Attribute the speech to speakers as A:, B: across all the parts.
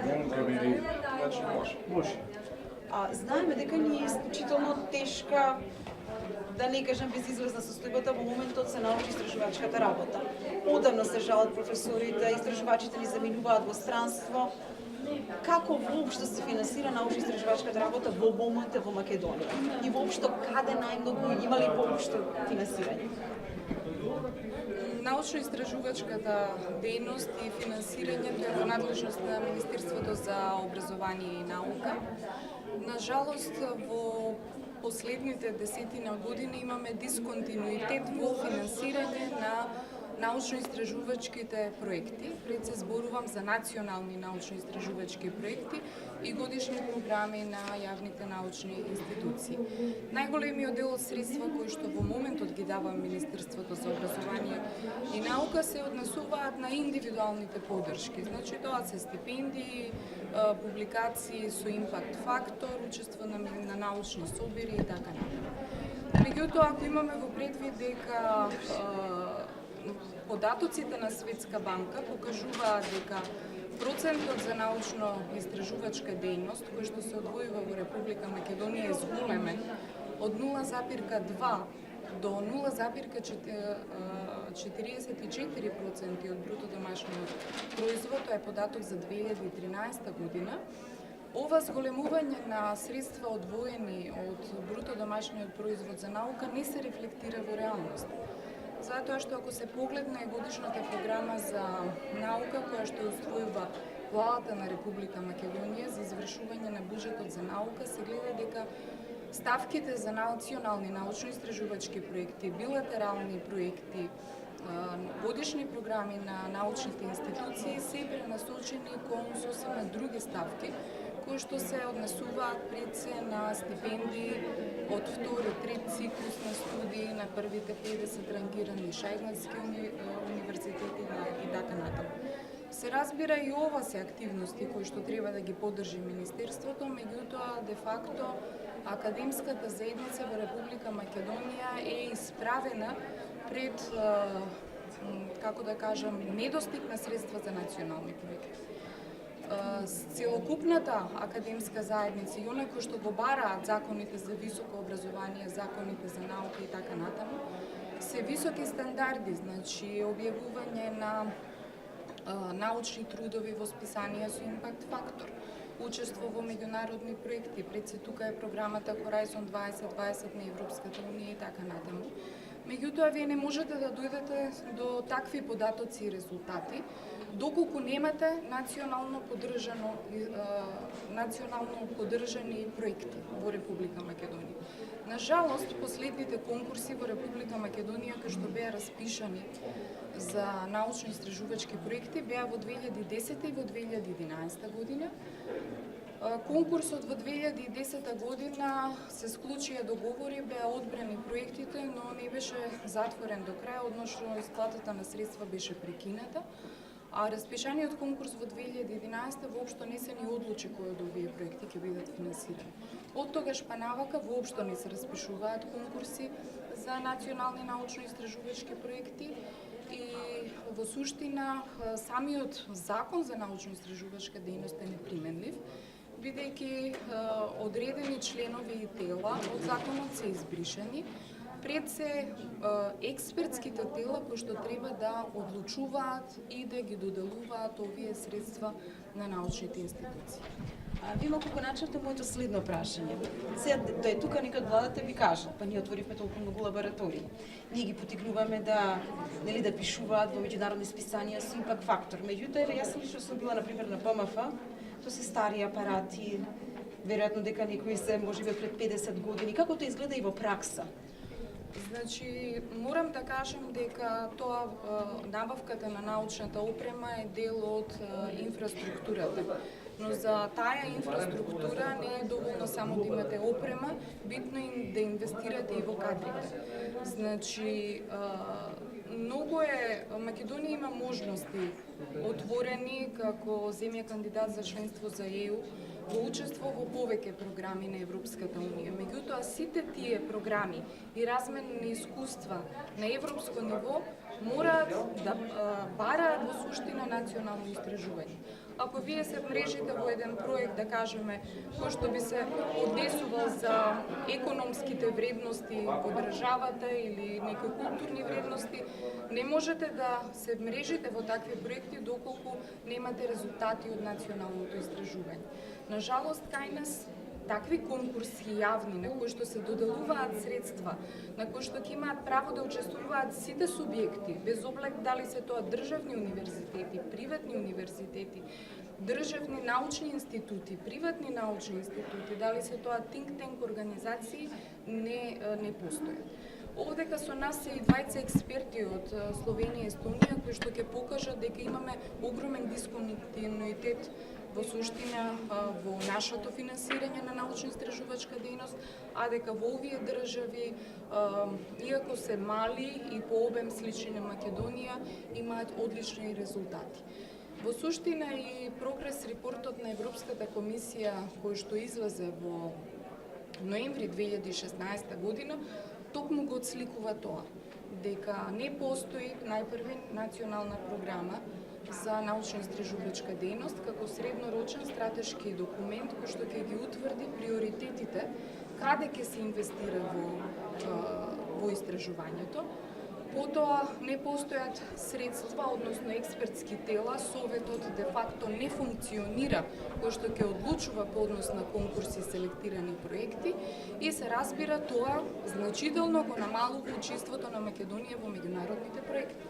A: Монка ми, значи може.
B: Може. Знаеме дека ни е исклучително тешка, да не кажам безизлезна состојбата во моментот се научно-истражувачката работа. Одамна се жалат професорите, истражувачите ни заминуваат во странство. Како воопшто се финансира научно-истражувачката работа во моментот во Македонија? И воопшто каде најмногу има ли воопшто финансирање?
C: Научно-истражувачката дејност и финансирањето е во надлежност на Министерството за образование и наука. На жалост, во последните десетина години имаме дисконтинуитет во финансирање на научно-истражувачките проекти. Пред се зборувам за национални научно-истражувачки проекти и годишни програми на јавните научни институции. Најголемиот дел од средства кои што во моментот ги дава Министерството за образование и наука се однесуваат на индивидуалните поддршки. Значи тоа се стипендии, публикации со импакт фактор, учество на научни собири и така натаму. Меѓутоа, ако имаме во предвид дека податоците на Светска банка покажуваат дека процентот за научно-истражувачка дејност кој што се одвојува во Република Македонија е зголемен од 0,2 до 0,44% од бруто домашниот производ, тоа е податок за 2013 година. Ова зголемување на средства одвоени од бруто домашниот производ за наука не се рефлектира во реалност. Затоа што ако се погледне годишната програма за наука која што усвојува владата на Република Македонија за извршување на буџетот за наука, се гледа дека ставките за национални научно-истражувачки проекти, билатерални проекти, годишни програми на научните институции се пренасочени кон сосема други ставки кои што се однесуваат пред се на стипендии од втори, трет циклус на студии на првите 50 рангирани шајгански универзитети и така натаму. Се разбира и ова се активности кои што треба да ги поддржи Министерството, меѓутоа де факто академската заедница во Република Македонија е исправена пред, како да кажам, недостиг на средства за национални проекти. Целокупната академска заедница и оние кои што го бараат законите за високо образование, законите за наука и така натаму, се високи стандарди, значи објавување на научни трудови во списанија со импакт фактор, учество во меѓународни проекти, пред се тука е програмата Horizon 2020 на Европската унија и така натаму. Меѓутоа, вие не можете да дојдете до такви податоци и резултати, доколку немате национално поддржани проекти во Република Македонија. На жалост, последните конкурси во Република Македонија кои што беа распишани за научно-истражувачки проекти беа во 2010 и во 2011 година. Конкурсот во 2010 година се склучија договори, беа одбрани проектите, но не беше затворен до крај, односно исплатата на средства беше прекината. А распишаниот конкурс во 2011 воопшто не се ни одлучи кои од овие проекти ќе бидат финансирани. Од тогаш па навака воопшто не се распишуваат конкурси за национални научно-истражувачки проекти и во суштина самиот закон за научно-истражувачка дејност е неприменлив, бидејќи одредени членови и тела од законот се избришани, пред се експертските тела кои што треба да одлучуваат и да ги доделуваат овие средства на научните институции.
B: Ви малку го начрта моето следно прашање. Сега да е тука некад владата ви кажа, па ние отворивме толку многу лаборатории. Ние ги потикнуваме да пишуваат во меѓународни списанија со импакт фактор. Меѓутоа, јас лично сум била на пример на ПМФ, тоа се стари апарати, веројатно дека некои се можеби пред 50 години. Како тоа изгледа и во пракса?
C: Значи, морам да кажам дека тоа набавката на научната опрема е дел од инфраструктурата. Но за таа инфраструктура не е доволно само да имате опрема, битно е да инвестирате и во кадрите. Значи, многу е, Македонија има можности отворени како земја кандидат за членство за ЕУ, во учество во повеќе програми на Европската унија. Меѓутоа, сите тие програми и размени искуства на европско ниво мораат да бараат во суштина национално истражување. ако вие се мрежите во еден проект, да кажеме, кој што би се однесувал за економските вредности во државата или некои културни вредности, не можете да се мрежите во такви проекти доколку немате резултати од националното истражување. На жалост, кај нас такви конкурси јавни на кои што се доделуваат средства, на кои што ќе имаат право да учествуваат сите субјекти, без оглед дали се тоа државни универзитети, приватни универзитети, државни научни институти, приватни научни институти, дали се тоа think tank организации, не постојат. Овдека со нас се и двајца експерти од Словенија и Естонија кои што ќе покажат дека имаме огромен дисконтинуитет во суштина во нашето финансирање на научно-истражувачка дејност, а дека во овие држави, иако се мали и по обем слични на Македонија, имаат одлични резултати. Во суштина и прогрес репортот на Европската комисија кој што излезе во ноември 2016 година, токму го отсликува тоа, дека не постои најпрви национална програма за научно-истражувачка дејност како среднорочен стратешки документ кој што ќе ги утврди приоритетите каде ќе се инвестира во истражувањето. Потоа не постојат средства, односно експертски тела, советот де факто не функционира кој што ќе одлучува по однос на конкурси и селектирани проекти и се разбира тоа значително го намалува учеството на Македонија во меѓународните проекти.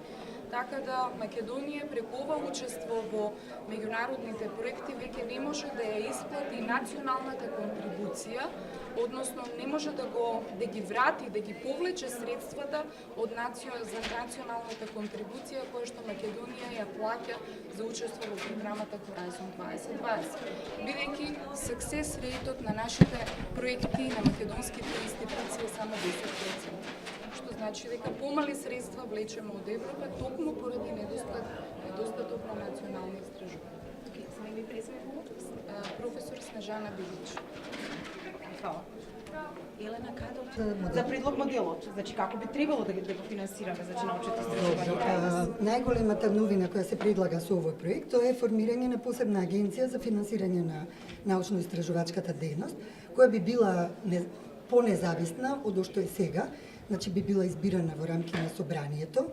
C: Така да Македонија преку ова учество во меѓународните проекти веќе не може да ја исплати националната контрибуција, односно не може да ги врати, да ги повлече средствата за националната контрибуција која што Македонија ја плаќа за учество во програмата Horizon 2020. Бидејќи success rate на нашите проекти на македонските институции е само 10%. Што значи дека помали средства влечеме од Европа токму поради недостаток на национални истражувања. Професор Снежана Билич.
B: Фала. Елена Кадов за предлог моделот, значи како би требало да го финансираме научните истражувања?
D: Најголемата новина која се предлага со овој проект тоа е формирање на посебна агенција за финансирање на научно-истражувачката дејност, која би била понезависна од што е сега, значи би била избирана во рамки на собранието.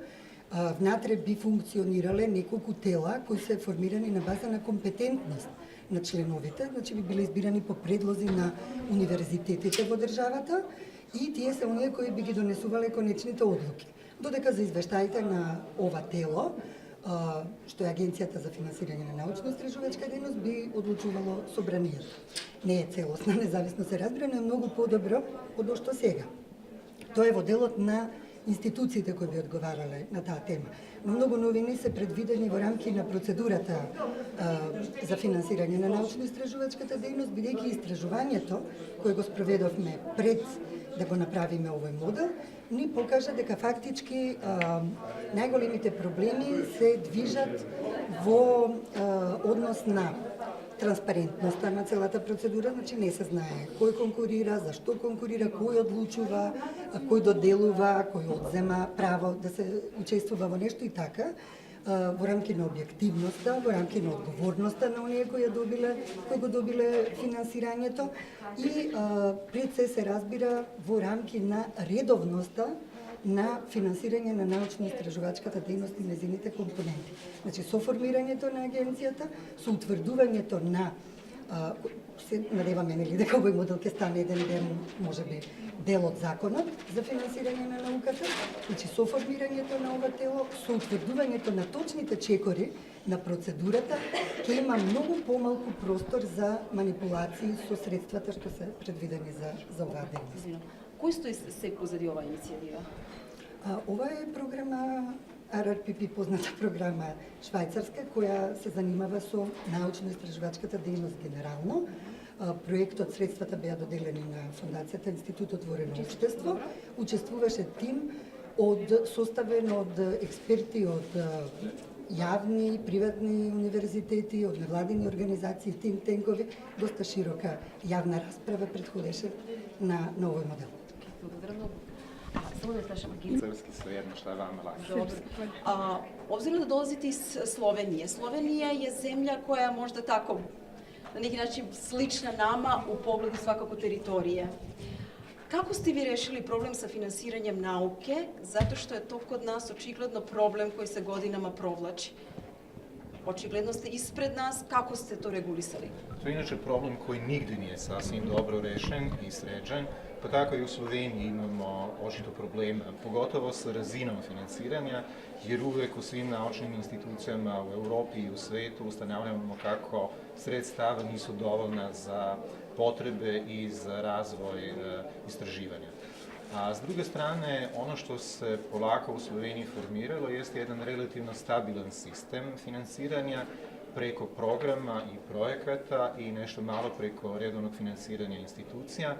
D: Внатре би функционирале неколку тела кои се формирани на база на компетентност на членовите, значи би биле избирани по предлози на универзитетите во државата и тие се оние кои би ги донесувале конечните одлуки. Додека за извештаите на ова тело, што е Агенцијата за финансирање на научно-истражувачка дејност, би одлучувало собранието. Не е целосна, независно се разбира, но е многу подобро од што сега. Тоа е во делот на институциите кои би одговарале на таа тема. Но многу новини се предвидени во рамки на процедурата за финансирање на научно-истражувачката дејност, бидејќи истражувањето кое го спроведовме пред да го направиме овој модел, ни покажа дека фактички најголемите проблеми се движат во однос на транспарентноста на целата процедура, значи не се знае кој конкурира, зашто конкурира, кој одлучува, кој доделува, кој одзема право да се учествува во нешто и така, во рамки на објективноста, во рамки на одговорноста на оние кои го добиле финансирањето и пред се разбира во рамки на редовноста на финансирање на научно-истражувачката дејност и незините компоненти. Значи, со формирањето на агенцијата, со утврдувањето на, се надеваме нели дека овој модел ќе стане еден ден, можеби, дел од законот за финансирање на науката, значи со формирањето на ова тело, со утврдувањето на точните чекори на процедурата, ќе има многу помалку простор за манипулации со средствата што се предвидени за оваа дејност.
B: Кој стои се позади оваа иницијатива?
D: Ова е програма RRPP, позната програма швајцарска, која се занимава со научно-истражувачката дејност генерално. Проектот, средствата беа доделени на Фондацијата Институт Отворено општество. Учествуваше тим составен од експерти од јавни, приватни универзитети, од невладини организации, think tankoви, доста широка јавна расправа претходеше на овој модел.
B: Благодарам многу. Slobodno Staša Magin.
A: Srpski svejedno, šta je vama lakše.
B: Dobro. Obzirom da dolazite iz Slovenije, Slovenija je zemlja koja je možda tako, na neki način slična nama u pogledu svakako teritorije. Kako ste vi rešili problem sa finansiranjem nauke, zato što je to kod nas očigledno problem koji se godinama provlači? Očigledno ste ispred nas, kako ste to regulisali?
E: To je inače problem koji nigde nije sasvim dobro rešen i sređen, pa tako i u Sloveniji imamo očito problema, pogotovo sa razinom finansiranja, jer uvek u svim naučnim institucijama u Evropi i u svetu ustanovljamo kako sredstava nisu dovoljna za potrebe i za razvoj istraživanja. A s druge strane, ono što se polako u Sloveniji formiralo jeste jedan relativno stabilan sistem finansiranja preko programa i projekata i nešto malo preko redovnog finansiranja institucija.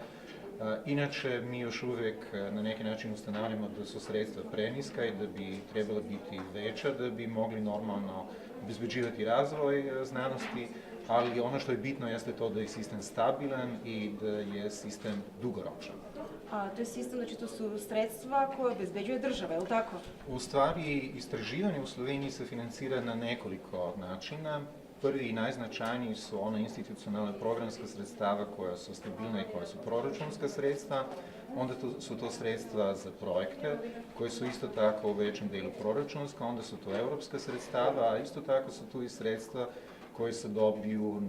E: Inače, mi još uvek na neki način ustanovljamo da su sredstva preniska i da bi trebala biti veća, da bi mogli normalno obezbeđivati razvoj znanosti, ali ono što je bitno jeste to da je sistem stabilan i da je sistem dugoročan.
B: To je sistem, znači to su sredstva koje obezbeđuje država, je li tako?
E: U stvari, istraživanje u Sloveniji se financira na nekoliko načina. Prvi i najznačajniji su ona institucionalna programska sredstava koja su stabilna i koja su proračunska sredstva. Onda su to sredstva za projekte, koje su isto tako u većem delu proračunska, onda su to evropska sredstava, a isto tako su tu i sredstva koje se dobiju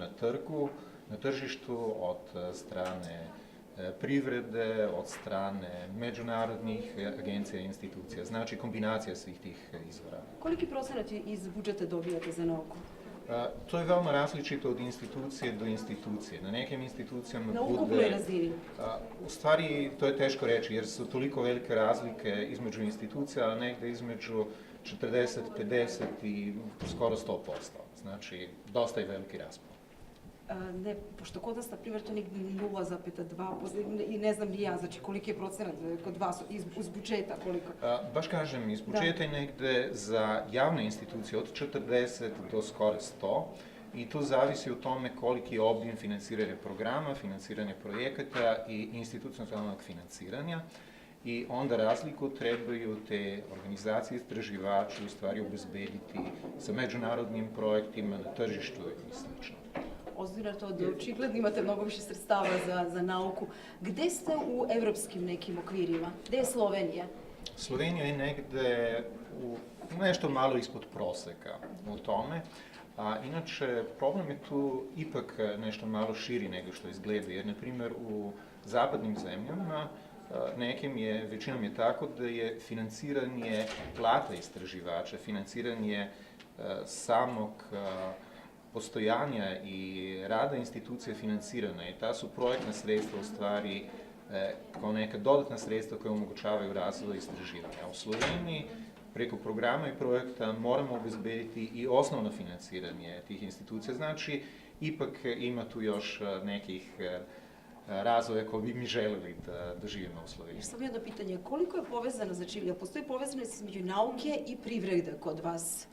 E: na tržištu od strane privrede, od strane međunarodnih agencija i institucija. Znači kombinacija svih tih izvora.
B: Koliki procenat iz budžeta dobijate za nauku?
E: To je veoma različito od institucije do institucije. Na nekim institucijama
B: na ukupnoj razini?
E: U stvari, to je teško reći, jer su toliko velike razlike između institucija, ali negde između 40, 50 i skoro 100%. Znači, dosta je veliki raspon.
B: Ne, pošto kod nas, na primjer, to negdje 0,2%, i ne znam ni ja, znači koliki je procenat kod vas iz budžeta, koliko?
E: Baš kažem, iz budžeta je negde za javne institucije od 40 do skoro 100, i to zavisi od tome koliki je obim finansiranja programa, finansiranja projekata i institucionalnog finansiranja. I onda razliku trebaju te organizacije istraživači u stvari obezbediti sa međunarodnim projektima na tržištu i sl.
B: Ozbiljno to da očigledno imate mnogo više sredstava za nauku. Gde ste u evropskim nekim okvirima? Gde je Slovenija?
E: Slovenija je negde nešto malo ispod proseka u tome. Inače, problem je tu ipak nešto malo širi nego što izgleda, jer, na primjer, u zapadnim zemljama većinom je tako da je finansiranje plata istraživača, finansiranje samog postojanja i rada institucije finansirana i ta su projektna sredstva u stvari kao neka dodatna sredstva koje omogućavaju razvoj istraživanja. U Sloveniji preko programa i projekta moramo obezbediti i osnovno finansiranje tih institucija. Znači, ipak ima tu još nekih razvoja koje bi mi želeli da živimo u Sloveniji.
B: Samo jedno pitanje, koliko je povezano, znači, postoji povezanost između nauke i privrede kod vas?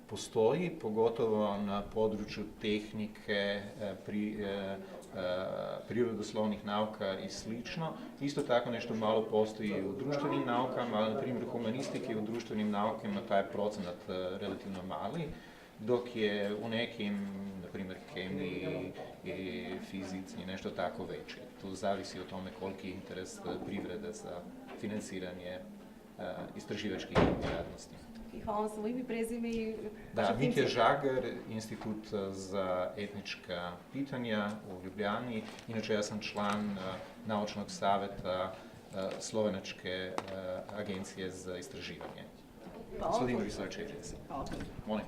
E: Postoji, pogotovo na području tehnike, prirodoslovnih nauka i slično. Isto tako nešto malo postoji i u društvenim naukama, ali, na primjer, humanistike i u društvenim naukama taj procenat relativno mali, dok je u nekim, na primjer, hemiji i fizici nešto tako veći. Tu zavisi od tome koliki je interes privrede za finansiranje istraživačkih radnosti.
B: Hvala vam, samo ime, prezime i...
E: Da, Mitja Žagar, Institut za etnička pitanja u Ljubljani. Inače, ja sam član naučnog saveta Slovenačke agencije za istraživanje.
B: Hvala.
E: Slovenian Research Agency.
B: Hvala.
E: Molim.